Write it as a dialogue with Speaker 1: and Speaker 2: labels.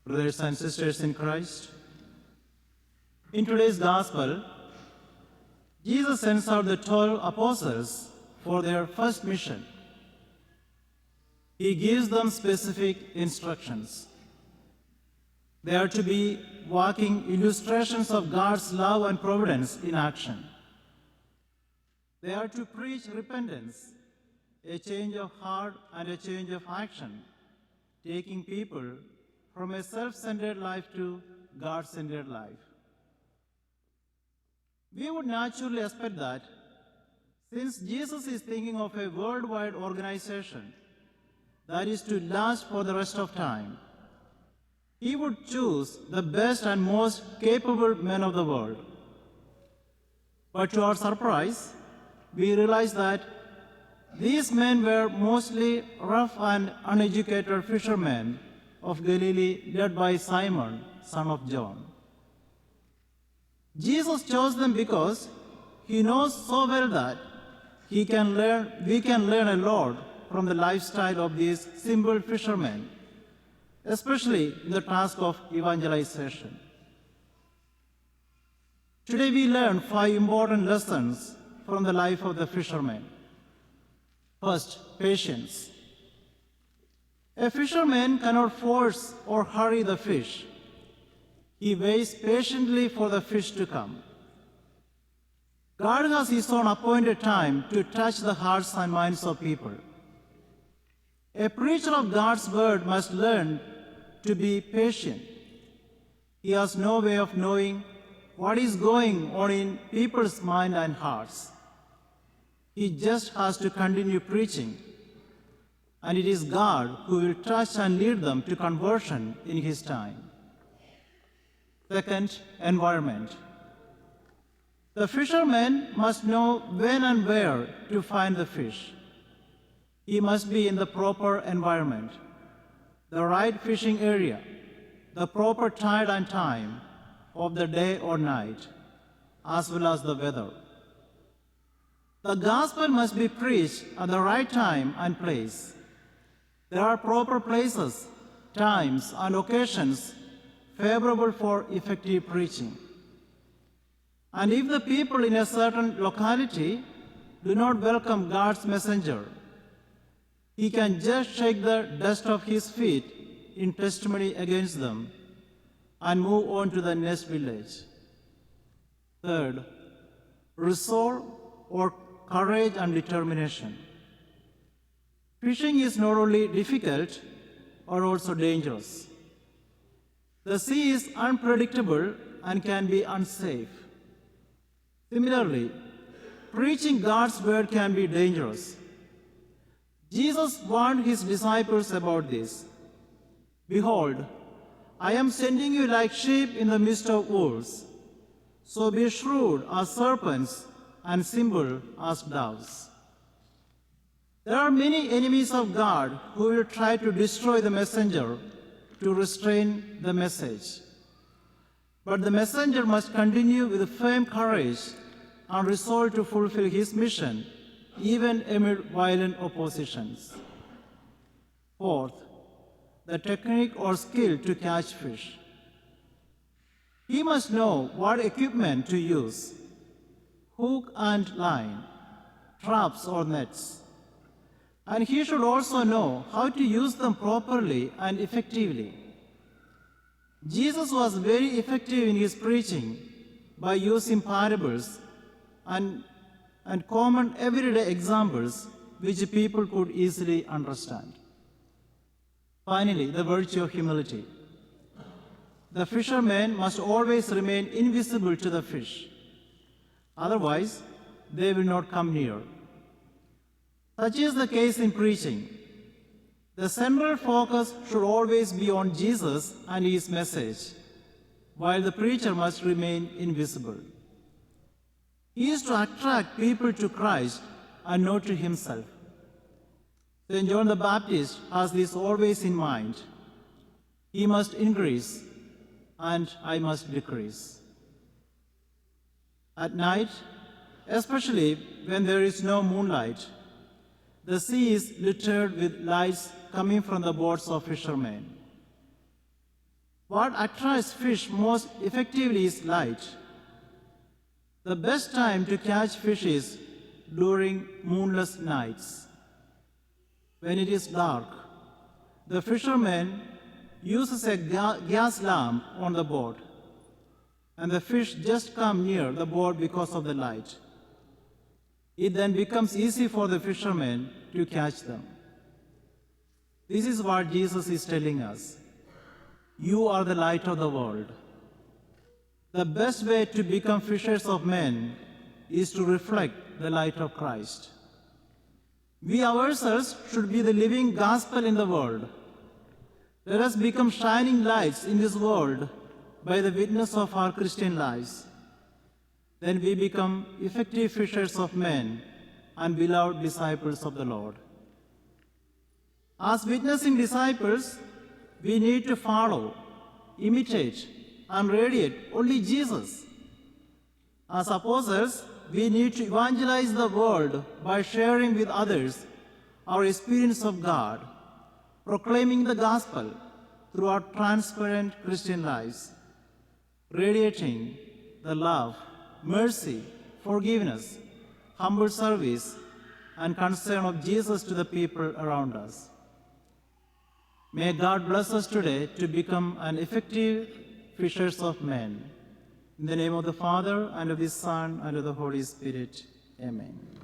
Speaker 1: Brothers and sisters in Christ, in today's Gospel, Jesus sends out the 12 apostles for their first mission. He gives them specific instructions. They are to be walking illustrations of God's love and providence in action. They are to preach repentance, a change of heart and a change of action, taking people from a self-centered life to God-centered life. We would naturally expect that, since Jesus is thinking of a worldwide organization that is to last for the rest of time, he would choose the best and most capable men of the world. But to our surprise, we realize that these men were mostly rough and uneducated fishermen of Galilee, led by Simon, son of John. Jesus chose them because he knows so well that we can learn a lot from the lifestyle of these simple fishermen, especially in the task of evangelization. Today we learn 5 important lessons from the life of the fishermen. First, patience. A fisherman cannot force or hurry the fish. He waits patiently for the fish to come. God has his own appointed time to touch the hearts and minds of people. A preacher of God's word must learn to be patient. He has no way of knowing what is going on in people's minds and hearts. He just has to continue preaching, and it is God who will touch and lead them to conversion in his time. Second, environment. The fisherman must know when and where to find the fish. He must be in the proper environment, the right fishing area, the proper tide and time of the day or night, as well as the weather. The gospel must be preached at the right time and place. There are proper places, times, and occasions favorable for effective preaching. And if the people in a certain locality do not welcome God's messenger, he can just shake the dust off his feet in testimony against them and move on to the next village. Third, resolve or courage and determination. Fishing is not only difficult, but also dangerous. The sea is unpredictable and can be unsafe. Similarly, preaching God's word can be dangerous. Jesus warned his disciples about this. Behold, I am sending you like sheep in the midst of wolves. So be shrewd as serpents and simple as doves. There are many enemies of God who will try to destroy the messenger, to restrain the message. But the messenger must continue with firm courage and resolve to fulfill his mission, even amid violent oppositions. Fourth, the technique or skill to catch fish. He must know what equipment to use, hook and line, traps or nets. And he should also know how to use them properly and effectively. Jesus was very effective in his preaching by using parables and common everyday examples which people could easily understand. Finally, the virtue of humility. The fishermen must always remain invisible to the fish. Otherwise, they will not come near. Such is the case in preaching. The central focus should always be on Jesus and his message, while the preacher must remain invisible. He is to attract people to Christ and not to himself. St. John the Baptist has this always in mind. He must increase, and I must decrease. At night, especially when there is no moonlight, the sea is littered with lights coming from the boats of fishermen. What attracts fish most effectively is light. The best time to catch fish is during moonless nights. When it is dark, the fisherman uses a gas lamp on the boat, and the fish just come near the boat because of the light. It then becomes easy for the fisherman to catch them. This is what Jesus is telling us. You are the light of the world. The best way to become fishers of men is to reflect the light of Christ. We ourselves should be the living gospel in the world. Let us become shining lights in this world by the witness of our Christian lives. Then we become effective fishers of men and beloved disciples of the Lord. As witnessing disciples, we need to follow, imitate, and radiate only Jesus. As apostles, we need to evangelize the world by sharing with others our experience of God, proclaiming the gospel through our transparent Christian lives, radiating the love, mercy, forgiveness, humble service, and concern of Jesus to the people around us. May God bless us today to become an effective fishers of men. In the name of the Father, and of the Son, and of the Holy Spirit. Amen.